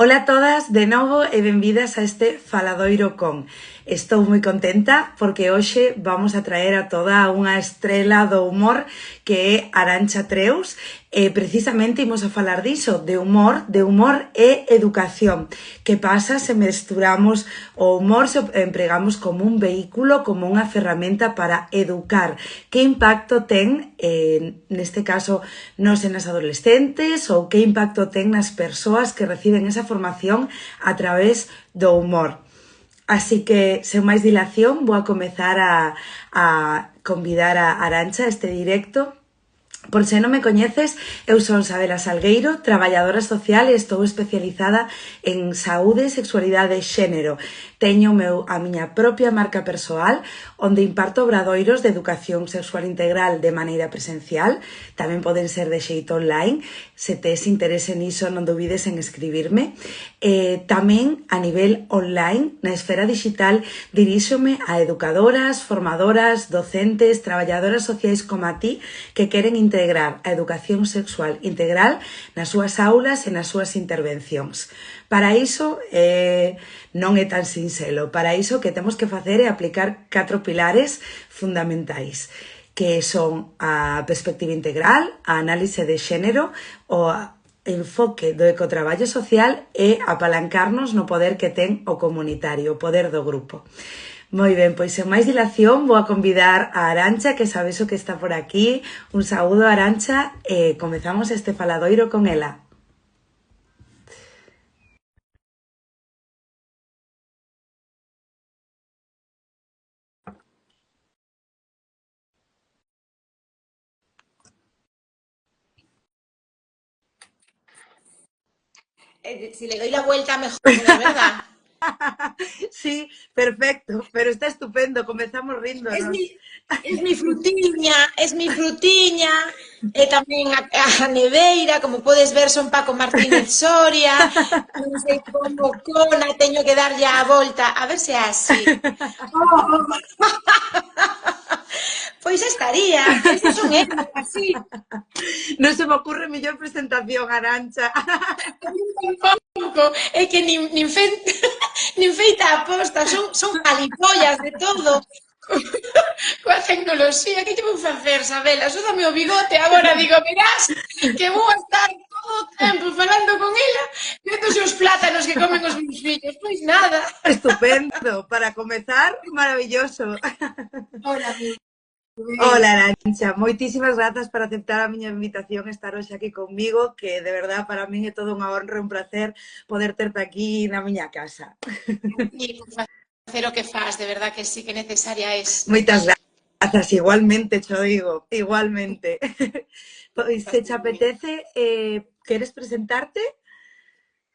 Ola a todas, de novo e benvidas a este Faladoiro con. Estou moi contenta porque hoxe vamos a traer a toda unha estrela do humor que é Arantxa Treus e precisamente imos a falar diso, de humor e educación. Que pasa se mesturamos o humor, se empregamos como un vehículo, como unha ferramenta para educar? Que impacto ten, neste caso, nos e nas adolescentes ou que impacto ten nas persoas que reciben esa formación a través do humor? Así que, sen máis dilación, vou a comezar a convidar a Arantxa a este directo. Por se non me coñeces, eu son Sabela Salgueiro, traballadora social e estou especializada en saúde, sexualidade e xénero. Teño a miña propia marca persoal, onde imparto obradoiros de educación sexual integral de maneira presencial. Tamén poden ser de xeito online. Se tes interese niso, non dubides en escribirme. Tamén a nivel online, na esfera digital, diríxome a educadoras, formadoras, docentes, traballadoras sociais como a ti, que queren integrar a educación sexual integral nas súas aulas e nas súas intervencións. Para iso non é tan sinxelo. Para iso que temos que facer é aplicar 4 pilares fundamentais, que son a perspectiva integral, a análise de xénero, o enfoque do ecotraballo social e apalancarnos no poder que ten o comunitario, o poder do grupo. Moi ben, pois sen máis dilación vou a convidar a Arantxa, que sabes o que está por aquí. Un saúdo, Arantxa, e comezamos este faladoiro con ela. Si le doy la vuelta mejor, ¿verdad? Sí, perfecto, pero está estupendo, comezamos ríndonos. Es mi frutiña, e tamén a neveira, como podes ver, son Paco Martínez Soria, non sei como cona, teño que darlle a volta, a ver se é así. Pois estaría, esos son eles, así. Non se me ocurre mellor presentación, Arantxa. Tampouco, é que nin feita a posta, son alipollas de todo. Coa tecnoloxía, que lle vou facer, Sabela? Só dame o bigote, agora digo, verás, que vou estar todo o tempo falando con ela, vendose os plátanos que comen os meus fillos, pois nada. Estupendo, para comezar, maravilloso. Hola, amigo. Hola, Arantxa, moitísimas grazas por aceptar a miña invitación a estar hoxe aquí comigo, que de verdad para min é todo unha honra e un placer poder terte aquí na miña casa. E por facer o que faz, de verdad que sí, que necesaria es. Moitas grazas, igualmente, cho digo, igualmente. Pois, se te apetece, queres presentarte?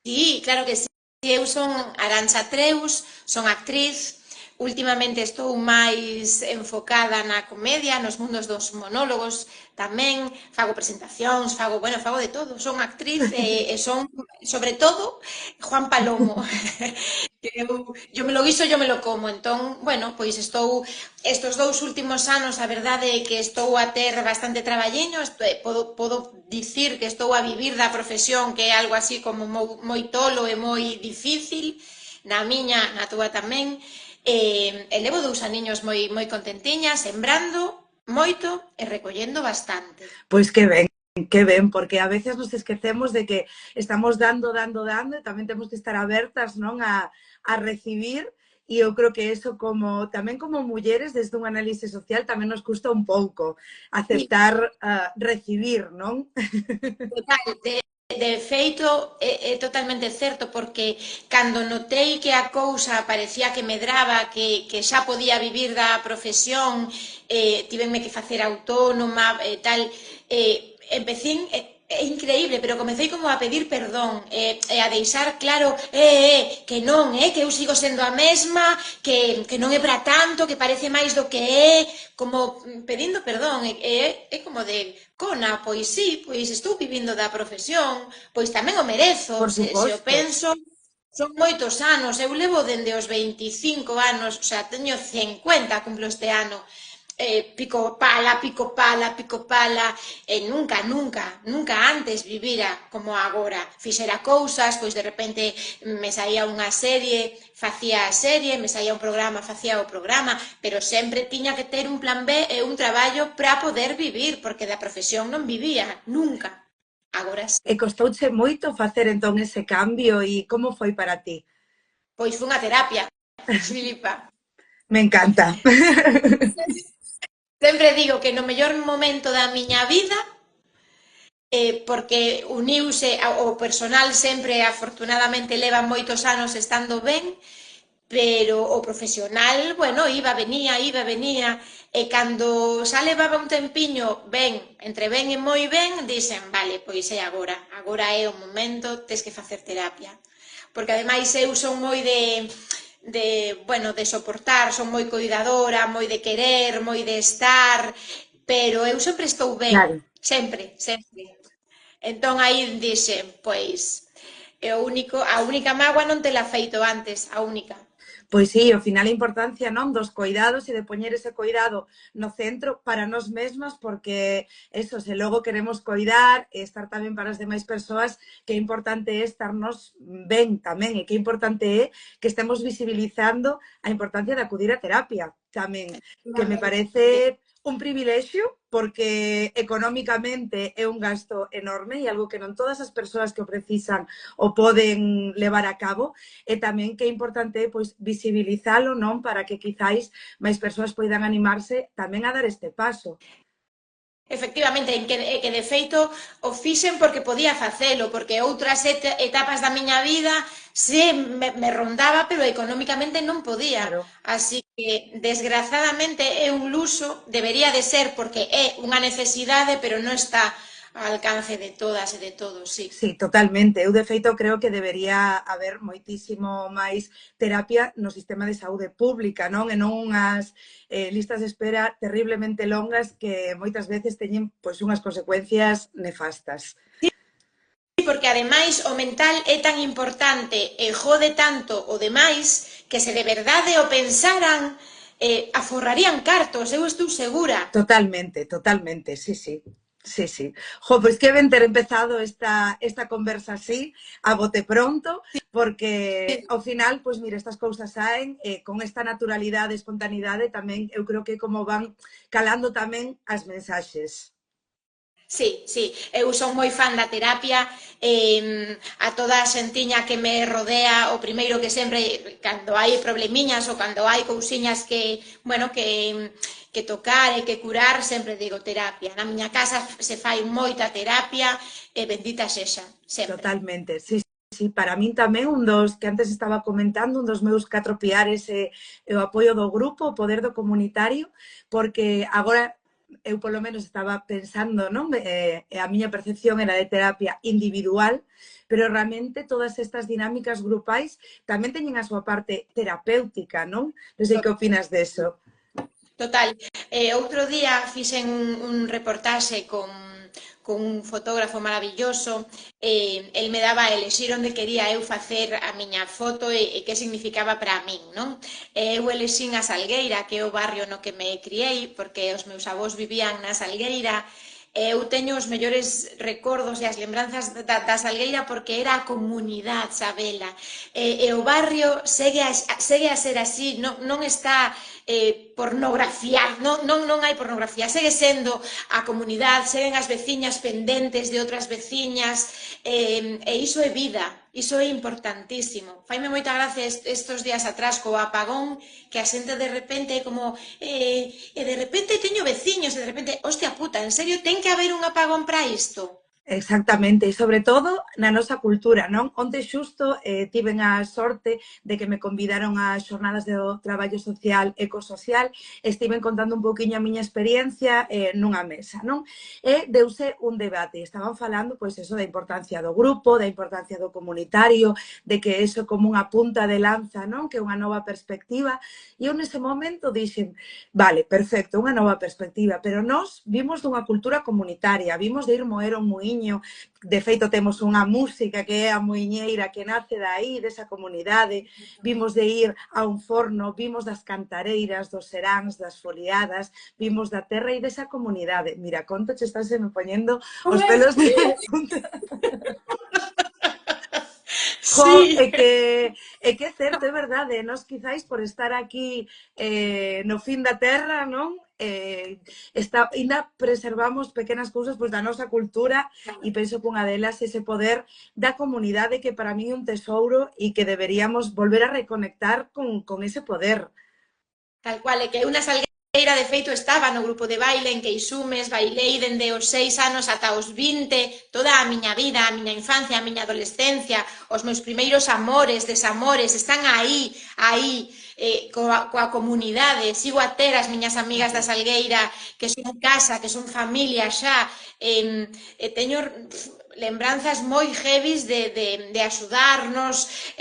Sí, claro que sí. Eu son Arantxa Treus, son actriz. Últimamente estou máis enfocada na comedia, nos mundos dos monólogos, tamén fago presentacións, fago de todo. Son actriz e son, sobre todo, Juan Palomo. Eu me lo guiso, eu me lo como. Entón, pois estou estes 2 últimos anos, a verdade é que estou a ter bastante traballiño, podo dicir que estou a vivir da profesión, que é algo así como moi tolo e moi difícil, na miña, na túa tamén. E levo 2 aniños moi contentiña, sembrando moito e recollendo bastante. Pois que ben, porque a veces nos esquecemos de que estamos dando, e tamén temos que estar abertas, non, a recibir, e eu creo que eso tamén como mulleres, desde un análise social, tamén nos custa un pouco aceptar recibir, non? Total, de feito, é totalmente certo, porque cando notei que a cousa parecía que medraba, que xa podía vivir da profesión, tivenme que facer autónoma e tal, empecín, é increíble, pero comecei como a pedir perdón e a deixar claro que non, que eu sigo sendo a mesma, que non é para tanto, que parece máis do que é, como pedindo perdón, é como de cona, pois sí, pois estou vivindo da profesión, pois tamén o merezo, se o penso, son moitos anos, eu levo dende os 25 anos, o sea, teño 50, cumplo este ano, pico pala, pico pala, pico pala, e nunca antes vivira como agora. Fixera cousas, pois de repente me saía unha serie, facía a serie, me saía un programa, facía o programa, pero sempre tiña que ter un plan B e un traballo para poder vivir, porque da profesión non vivía, nunca. Agora sí. E costouche moito facer entón ese cambio e como foi para ti? Pois foi unha terapia, Filipa. Me encanta. Sempre digo que no mellor momento da miña vida, porque uniuse o personal sempre, afortunadamente, leva moitos anos estando ben, pero o profesional, bueno, iba, venía, e cando xa levaba un tempiño ben, entre ben e moi ben, dixen, vale, pois é agora é o momento, tes que facer terapia. Porque ademais eu son moi bueno, de soportar, son moi coidadora, moi de querer, moi de estar, pero eu sempre estou ben, Claro. sempre. Entón aí dixen, pois, a única mágoa non tela feito antes, a única. Pois sí, ao final a importancia non dos coidados e de poñer ese coidado no centro para nós mesmas, porque eso, se logo queremos coidar e estar tamén para as demais persoas, que importante é estarnos ben tamén e que importante é que estemos visibilizando a importancia de acudir a terapia tamén, que me parece un privilexio porque económicamente é un gasto enorme e algo que non todas as persoas que o precisan o poden levar a cabo, e tamén que é importante pois visibilizalo, non, para que quizáis máis persoas poidan animarse tamén a dar este paso. Efectivamente, que de feito o fixen porque podía facelo, porque outras etapas da miña vida se me rondaba, pero económicamente non podía. Claro. Así que, desgrazadamente, é un luxo, debería de ser, porque é unha necesidade, pero non está ao alcance de todas e de todos, sí. Sí, totalmente. Eu, de feito, creo que debería haber moitísimo máis terapia no sistema de saúde pública, non? E non unhas listas de espera terriblemente longas que moitas veces teñen pois unhas consecuencias nefastas. Porque ademais o mental é tan importante e jode tanto o demais que se de verdade o pensaran, aforrarían cartos, eu estou segura. Totalmente, totalmente, sí, sí. Sí, sí. Jo, pois que ben ter empezado esta conversa así, a bote pronto, porque ao final, pois mira, estas cousas saen con esta naturalidade, espontaneidade, tamén eu creo que como van calando tamén as mensaxes. Sí, sí, eu son moi fan da terapia, a toda a xentiña que me rodea, o primeiro que sempre, cando hai problemiñas ou cando hai cousiñas que, bueno, que tocar e que curar, sempre digo terapia. Na miña casa se fai moita terapia e bendita sexa, sempre. Totalmente, sí, sí, para min tamén un dos que antes estaba comentando, un dos meus 4 piares é o apoio do grupo, o poder do comunitario, porque agora eu polo menos estaba pensando, non? A miña percepción era de terapia individual, pero realmente todas estas dinámicas grupais tamén teñen a súa parte terapéutica, non? Non sei que opinas deso. Total. Outro día fixen un reportaxe con un fotógrafo maravilloso, el me daba a elexir onde quería eu facer a miña foto e que significaba para min, non? Eu elexín a Salgueira, que é o barrio no que me criei, porque os meus avós vivían na Salgueira. Eu teño os mellores recordos e as lembranzas da Salgueira porque era a comunidade, Sabela. E o barrio segue a ser así, non está pornografiado, non hai pornografía, segue sendo a comunidade, seguen as veciñas pendentes de outras veciñas, e iso é vida, iso é importantísimo. Faime moita gracia estes días atrás co apagón, que a xente de repente é como e de repente teño veciños, e de repente, hostia puta, en serio, ten que haber un apagón para isto? Exactamente, e sobre todo na nosa cultura, non? Onte xusto tiven a sorte de que me convidaron ás xornadas do traballo social ecosocial, estiven contando un pouquiño a miña experiencia nunha mesa, non? E deuse un debate, estaban falando, pois, eso, da importancia do grupo, da importancia do comunitario, de que eso como unha punta de lanza, non? Que é unha nova perspectiva, e eu nese momento dixen, vale, perfecto, unha nova perspectiva, pero nós vimos dunha cultura comunitaria, vimos de ir moer o muiño cariño. De feito, temos unha música que é a muiñeira que nace daí, desa comunidade. Vimos de ir a un forno, vimos das cantareiras, dos seráns, das foliadas, vimos da terra e desa comunidade. Mira, conto che estás me poñendo os pelos de punta. Jo, Sí. é que é certo, é verdade, nós quizáis por estar aquí no fin da terra, non? Ainda preservamos pequenas cousas pois, da nosa cultura e penso que unha delas é ese poder da comunidade que para mí é un tesouro e que deberíamos volver a reconectar con ese poder. Tal cual, é que unha salgueira de feito estaba no grupo de baile en Queixumes, bailei dende os 6 anos ata os 20, toda a miña vida, a miña infancia, a miña adolescencia, os meus primeiros amores, desamores, están aí, coa comunidade, sigo a ter as miñas amigas da Salgueira, que son casa, que son familia xa, teño lembranzas moi heavies de axudarnos,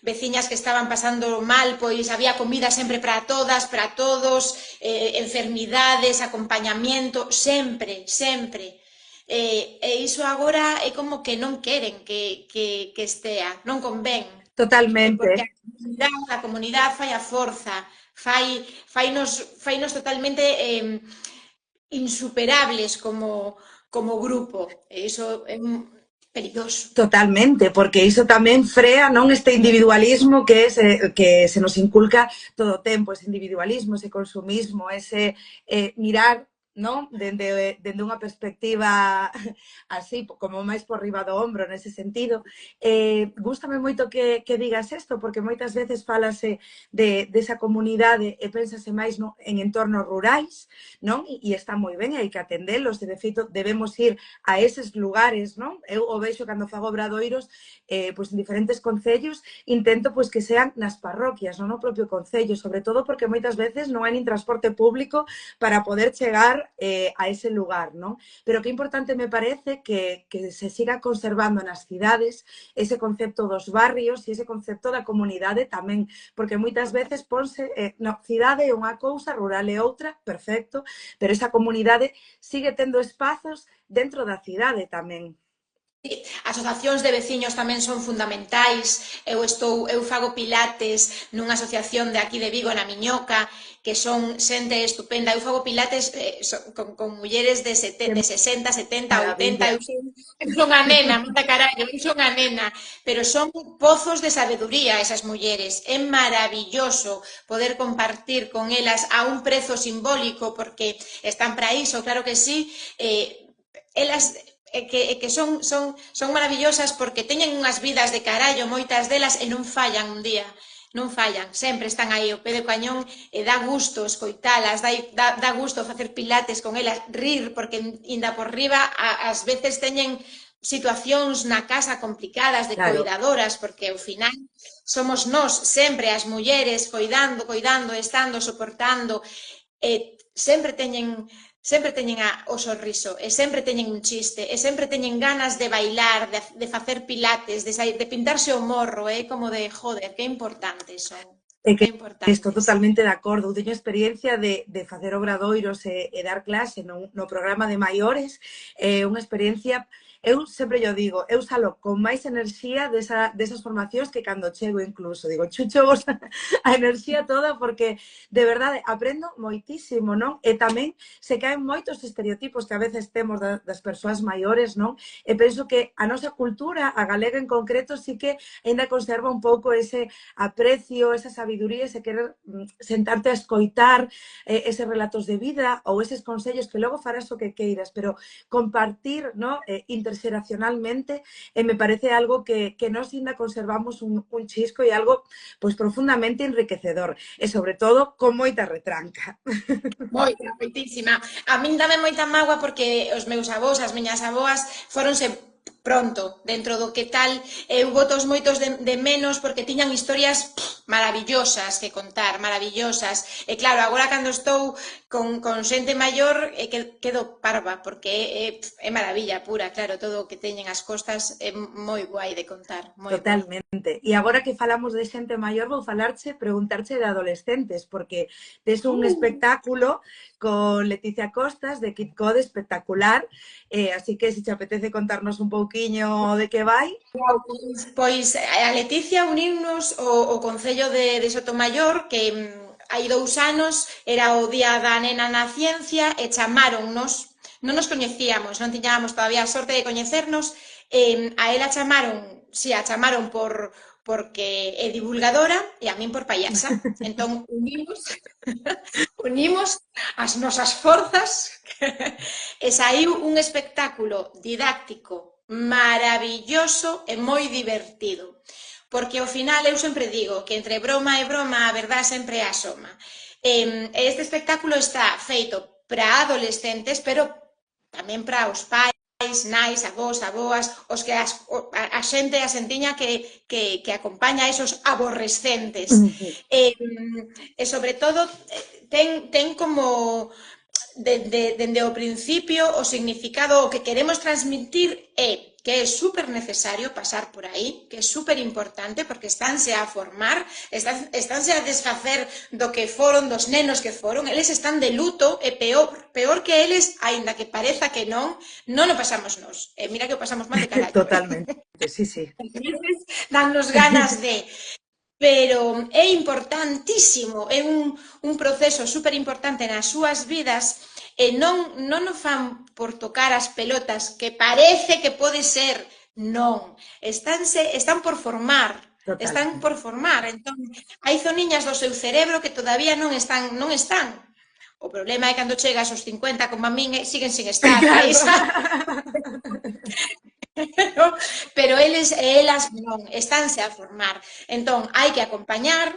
veciñas que estaban pasando mal, pois había comida sempre para todas, para todos, enfermidades, acompañamiento, sempre, sempre. E iso agora é como que non queren que estea, non convén. Totalmente. Porque a comunidade fai a forza, fainos totalmente insuperables como grupo. E iso é perigoso. Totalmente, porque iso tamén frea non este individualismo que se nos inculca todo o tempo, ese individualismo, ese consumismo, ese mirar non dende unha perspectiva así, como máis por riba do ombro nese sentido. Gústame moito que digas isto, porque moitas veces falase desa comunidade e pensase máis en entornos rurais, non? E está moi ben, hai que atendelos, e de feito debemos ir a eses lugares, non? Eu o vexo cando fago obradoiros pois en diferentes concellos, intento pois que sean nas parroquias, non no propio concello, sobre todo porque moitas veces non hai nin transporte público para poder chegar a ese lugar, non? Pero que importante me parece que se siga conservando nas cidades ese concepto dos barrios e ese concepto da comunidade tamén, porque moitas veces ponse, na cidade é unha cousa, rural é outra, perfecto, pero esa comunidade sigue tendo espazos dentro da cidade tamén. Asociacións de veciños tamén son fundamentais. Eu fago pilates nunha asociación de aquí de Vigo, na Miñoca, que son xente estupenda. Eu fago pilates con mulleres de 60, 70, 80. Eu son a nena, mata carallo, eu son a nena. Pero son pozos de sabeduría esas mulleres. É maravilloso poder compartir con elas a un prezo simbólico, porque están para iso, claro que sí. Elas que son maravillosas porque teñen unhas vidas de carallo, moitas delas, e non fallan un día. Non fallan, sempre están aí ao pé do cañón e dá gusto escoitalas, dá gusto facer pilates con elas, rir, porque inda por riba ás veces teñen situacións na casa complicadas de coidadoras, porque ao final somos nós, sempre as mulleres, coidando, estando, soportando, e sempre teñen o sorriso, e sempre teñen un chiste, e sempre teñen ganas de bailar, de facer pilates, de pintarse o morro, como de, joder, que importantes son. É que estou totalmente de acordo. Eu teño experiencia de facer obradoiros e dar clase no programa de maiores, unha experiencia. Eu sempre yo digo, eu salo con máis enerxía desas formacións que cando chego incluso. Digo, chucho vos a enerxía toda porque, de verdade, aprendo moitísimo, non? E tamén se caen moitos estereotipos que a veces temos das persoas maiores, non? E penso que a nosa cultura, a galega en concreto, sí que ainda conserva un pouco ese aprecio, esa sabiduría, ese querer sentarte a escoitar eses relatos de vida ou eses consellos que logo farás o que queiras, pero compartir, non? Interxeracionalmente, me parece algo que nós ainda conservamos un chisco e algo pois profundamente enriquecedor e sobre todo con moita retranca. Moitísima. A min dame moita mágoa porque os meus avós, as miñas avoas foronse pronto dentro do que tal, eu botos moitos de menos porque tiñan historias maravillosas que contar, maravillosas. E claro, agora cando estou con xente maior quedo parva, porque é maravilla pura, claro, todo o que teñen as costas é moi guai de contar, moi guai. Totalmente. E agora que falamos de xente maior, vou preguntarche de adolescentes, porque tes un espectáculo con Leticia Costas de Kid Code espectacular, así que se te apetece contarnos un pouquiño de que vai. Pois a Leticia unirnos o Concello de Sotomayor, que hai 2 anos era o Día da Nena na Ciencia e chamáronnos, non nos coñecíamos, non tiñábamos todavía a sorte de coñecernos, a ela chamaron, a chamaron porque é divulgadora e a min por payasa. Entón unimos as nosas forzas e saiu un espectáculo didáctico maravilloso e moi divertido. Porque ao final eu sempre digo que entre broma e broma a verdade sempre asoma. Este espectáculo está feito para adolescentes, pero tamén para os pais, nais, avós, aboas, os que a xente, a xentiña que acompaña a esos aborrescentes. E sobre todo ten como dende o principio o significado, o que queremos transmitir é que é super necesario pasar por aí, que é super importante porque estánse a formar, estánse a desfacer do que foron, dos nenos que foron, eles están de luto e peor que eles, aínda que pareza que non o pasamos nós. E mira que o pasamos mal de carallo. Totalmente, sí, sí. Dannos ganas de... Pero é importantísimo, é un proceso super importante nas súas vidas e non o fan por tocar as pelotas, que parece que pode ser, non. Están por formar, están por formar. Entón, hai zoniñas do seu cerebro que todavía non están. O problema é cando chegas aos 50, como a min, siguen sin estar. Pero eles e elas non, estánse a formar. Entón, hai que acompañar,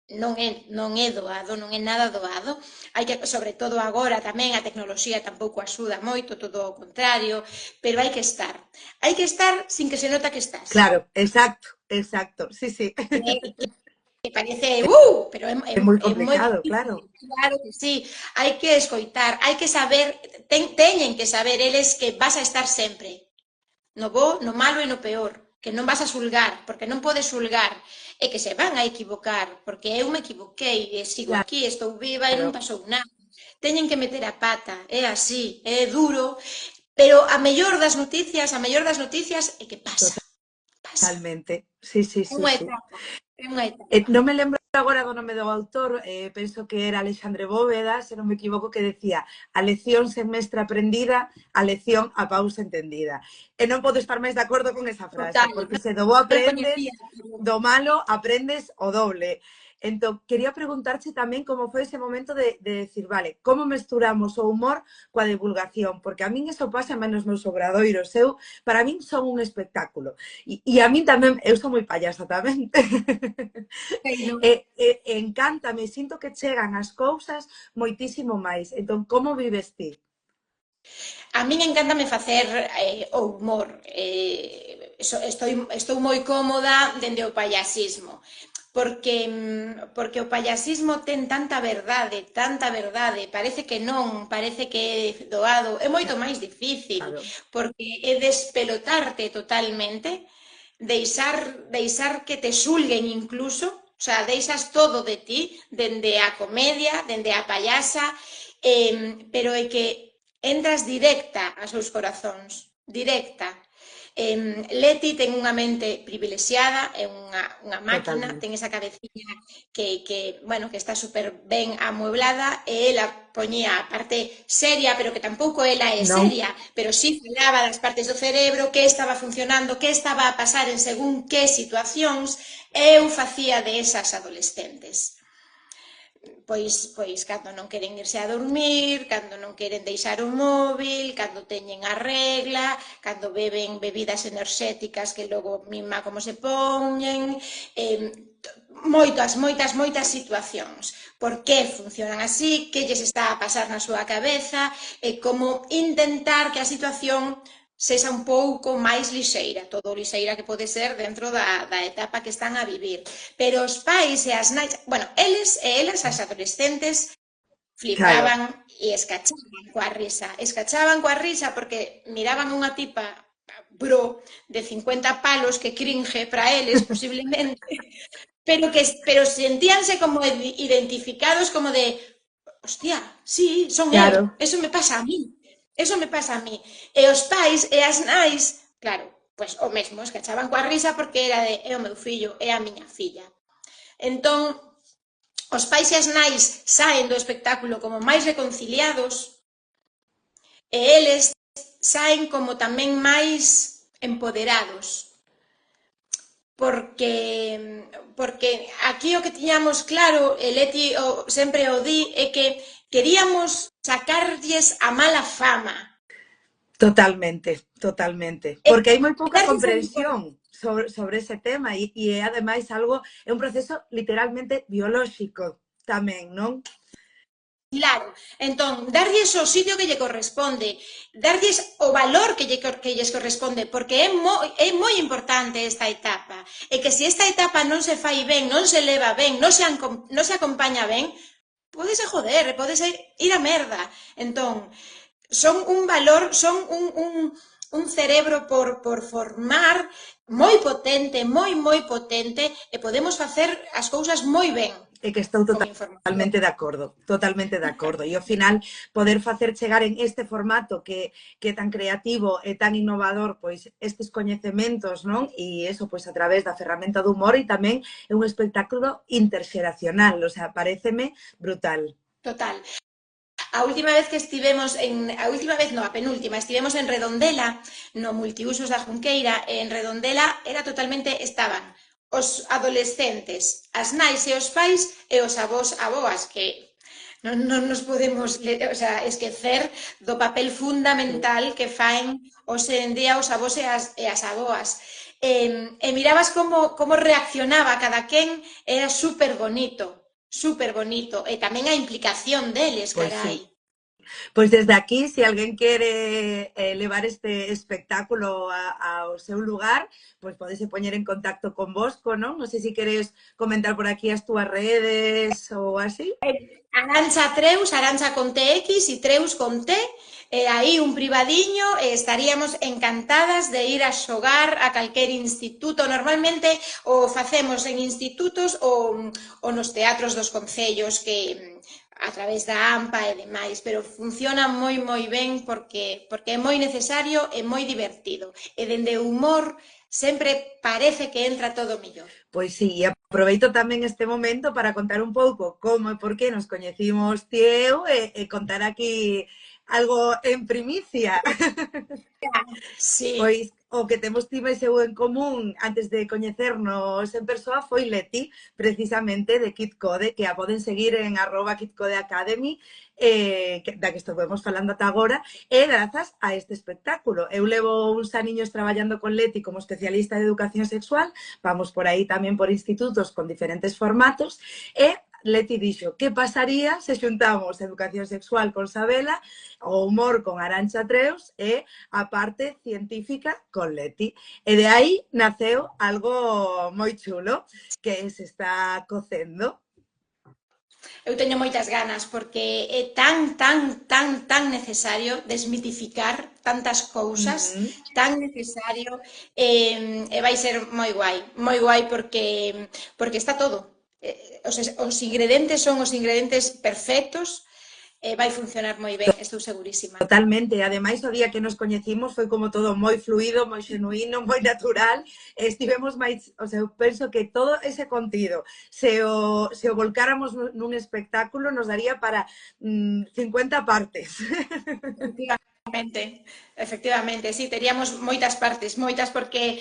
non é doado, non é nada doado. Hai que, sobre todo agora tamén a tecnoloxía tampouco axuda moito, todo o contrario, pero hai que estar. Hai que estar sin que se nota que estás. Claro, exacto, sí, sí. Que parece, pero é moi complicado, claro. Claro que sí, hai que escoitar, hai que saber, teñen que saber eles que vas a estar sempre. No bo, no malo e no peor, que non vas a xulgar, porque non podes xulgar, e que se van a equivocar, porque eu me equivoquei, e sigo aquí, estou viva e non pasou nada. Teñen que meter a pata, é así, é duro, pero a mellor das noticias é que pasa. Totalmente, sí. Unha etapa. Non me lembro agora do nome do autor, penso que era Alexandre Bóveda, se non me equivoco, que decía: a lección semestre aprendida, a lección a pausa entendida. E non podo estar máis de acordo con esa frase, porque se do bo aprendes, do malo aprendes o doble. Entón, quería preguntarche tamén como foi ese momento de decir, vale, como mesturamos o humor coa divulgación? Porque a min eso pasa menos meus obradoiros. Para min son un espectáculo. E a min tamén, eu sou moi payasa tamén. Encántame, sinto que chegan as cousas moitísimo máis. Entón, como vives ti? A min encántame facer o humor. Estou moi cómoda dende o payasismo. Porque o payasismo ten tanta verdade, parece que non, parece que é doado, é moito máis difícil, porque é despelotarte totalmente, deixar que te xulguen incluso, o sea, deixas todo de ti, dende a comedia, dende a payasa, pero é que entras directa aos seus corazóns, directa. Leti ten unha mente privilexiada, é unha máquina, ten esa cabeciña que está super ben amueblada e ela poñía a parte seria, pero que tampouco ela é seria, pero sí falaba das partes do cerebro, que estaba funcionando, que estaba a pasar en según que situacións, e eu facía de esas adolescentes. Pois cando non queren irse a dormir, cando non queren deixar o móvil, cando teñen a regla, cando beben bebidas enerxéticas que logo mima como se poñen, moitas situacións. Por que funcionan así, que lles está a pasar na súa cabeza, e como intentar que a situación sexa un pouco máis lixeira, todo lixeira que pode ser dentro da etapa que están a vivir. Pero os pais e as nais, bueno, eles e elas, as adolescentes, Claro, flipaban e escachaban coa risa porque miraban unha tipa bro de 50 palos que cringe para eles, posiblemente, pero sentíanse como identificados como de hostia, sí, son eu, claro. eso me pasa a mí, eso me pasa a mí. E os pais e as nais, claro, pois o mesmo, escachaban coa risa porque era de é o meu fillo, é a miña filla. Entón, os pais e as nais saen do espectáculo como máis reconciliados e eles saen como tamén máis empoderados. Porque aquí o que tiñamos claro, e Leti sempre o di, é que queríamos sacarlles a mala fama. Totalmente, totalmente. E Porque hai moi pouca darlles a comprensión sobre ese tema e é ademais algo, é un proceso literalmente biolóxico tamén, non? claro, entón, darlles o sitio que lle corresponde, darlles o valor que lles corresponde, porque é moi importante esta etapa, e que se esta etapa non se fai ben, non se leva ben, non se acompaña ben, pódese joder, pódese ir a merda. Entón, son un valor, son un cerebro por formar moi potente, moi potente, e podemos facer as cousas moi ben É que estou con información. totalmente de acordo, totalmente de acordo. E ao final, poder facer chegar en este formato que é tan creativo e tan innovador, pois estes coñecementos, non? E eso, pois a través da ferramenta do humor e tamén é un espectáculo interxeracional, o sea, paréceme brutal. Total. A última vez que estivemos a última vez, no, a penúltima, estivemos en Redondela, no Multiusos da Junqueira, e en Redondela era totalmente, estaban os adolescentes, as nais e os pais e os avós aboas, que non nos podemos, o sea, esquecer do papel fundamental que faen hoxe en día os avós e as aboas. E mirabas como reaccionaba cada quen, era super bonito, e tamén a implicación deles, Pois sí. carai. Pois desde aquí, se alguén quere levar este espectáculo ao seu lugar, pois podese poñer en contacto con vosco, non? Non sei se queres comentar por aquí as túas redes ou así. Arancha Treus, Arancha con TX e Treus con T, aí un privadiño, estaríamos encantadas de ir a xogar a calquer instituto. Normalmente o facemos en institutos ou nos teatros dos concellos que a través da AMPA e demais, pero funciona moi ben porque é moi necesario e moi divertido. E dende o humor sempre parece que entra todo mellor. Pois sí, e aproveito tamén este momento para contar un pouco como e por que nos coñecimos ti e eu e contar aquí algo en primicia. Sí. Pois o que temos ti e eu en común antes de coñecernos en persoa foi Leti, precisamente de Kid Code, que a poden seguir en @KidCodeAcademy, da que estuvemos falando ata agora, e grazas a este espectáculo. Eu levo uns aniños traballando con Leti como especialista de educación sexual, vamos por aí tamén por institutos con diferentes formatos, e Leti dixo, que pasaría se xuntamos educación sexual con Sabela, o humor con Arancha Treus e a parte científica con Leti. E de aí naceu algo moi chulo que se está cocendo. Eu teño moitas ganas porque é tan necesario desmitificar tantas cousas, tan necesario, e vai ser moi guai porque está todo. Os ingredientes son os ingredientes perfectos e vai funcionar moi ben, estou segurísima. Totalmente, e ademais o día que nos coñecimos foi como todo moi fluido, moi xenuíno, moi natural, estivemos máis, o sea, eu penso que todo ese contido, se o volcáramos nun espectáculo, nos daría para 50 partes. Efectivamente, sí, teríamos moitas partes, moitas, porque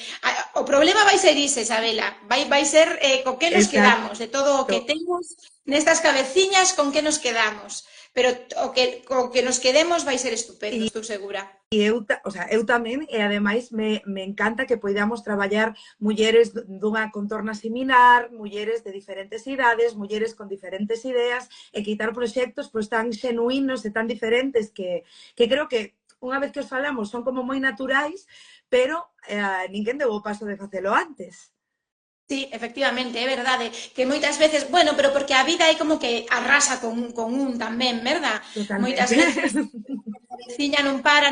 o problema vai ser ise, Isabela, vai ser co que nos Exacto. quedamos, de todo o que temos nestas cabeciñas, con que nos quedamos, pero co que nos quedemos vai ser estupendo, estou segura. E o sea, eu tamén, e ademais me encanta que poidamos traballar mulleres dunha contorna similar, mulleres de diferentes idades, mulleres con diferentes ideas, e quitar proxectos pois tan xenuínos e tan diferentes que creo que unha vez que os falamos son como moi naturais, pero ninguén deu o paso de facelo antes. Sí, efectivamente, é verdade, que moitas veces, bueno, pero porque a vida é como que arrasa con un tamén, verdad? Moitas Totalmente. veces a veciña non para,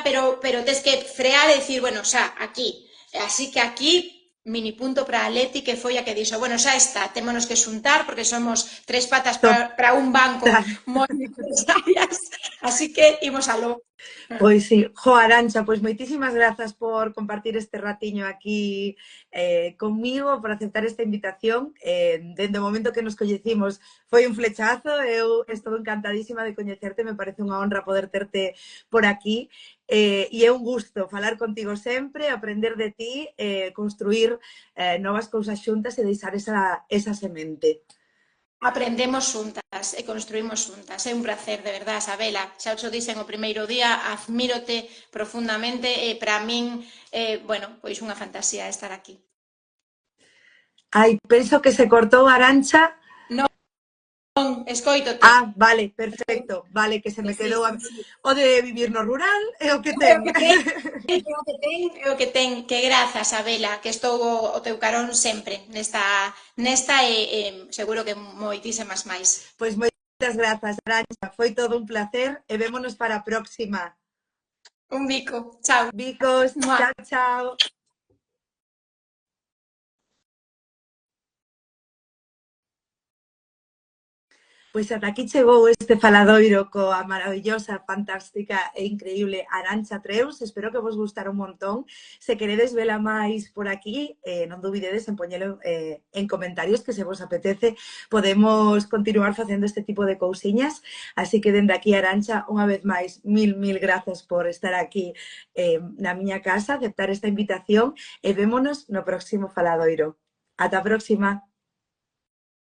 pero tes que frear e dicir, bueno, xa, aquí. Así que aquí, mini punto para a Leti, que foi a que dixo, bueno, xa está, témonos que xuntar, porque somos tres patas para un banco Total. moi necesarias, así que imos aló. Pois sí, jo Arantxa, pois moitísimas grazas por compartir este ratiño aquí conmigo, por aceptar esta invitación. Dende o momento que nos coñecimos foi un flechazo, eu estou encantadísima de coñecerte, me parece unha honra poder terte por aquí. E é un gusto falar contigo sempre, aprender de ti, construir novas cousas xuntas e deixar esa semente. Aprendemos xuntas e construímos xuntas. É un placer, de verdade, Isabela. Xa o dixen o primeiro día, admírote profundamente e para min, bueno, pois unha fantasía estar aquí. Ai, penso que se cortou Arantxa. Non, escoítote. Vale, perfecto. Vale, que se me Sí, quedou sí, sí. o de vivir no rural é o que É ten. o que ten, é o que ten. Que grazas, Isabela, que estou o teu carón sempre nesta e seguro que moitísimas máis. Pois moitas grazas, Arantxa. Foi todo un placer e vémonos para a próxima. Un bico. Chao. Bicos, Mua. chao, chao. Pois ata aquí chegou este faladoiro coa maravillosa, fantástica e increíble Arantxa Treus. Espero que vos gustara un montón. Se queredes vela máis por aquí, non dubidedes en poñelo en comentarios, que se vos apetece podemos continuar facendo este tipo de cousiñas. Así que dende aquí, Arantxa, unha vez máis, mil grazas por estar aquí na miña casa, aceptar esta invitación e vémonos no próximo faladoiro. Ata a próxima.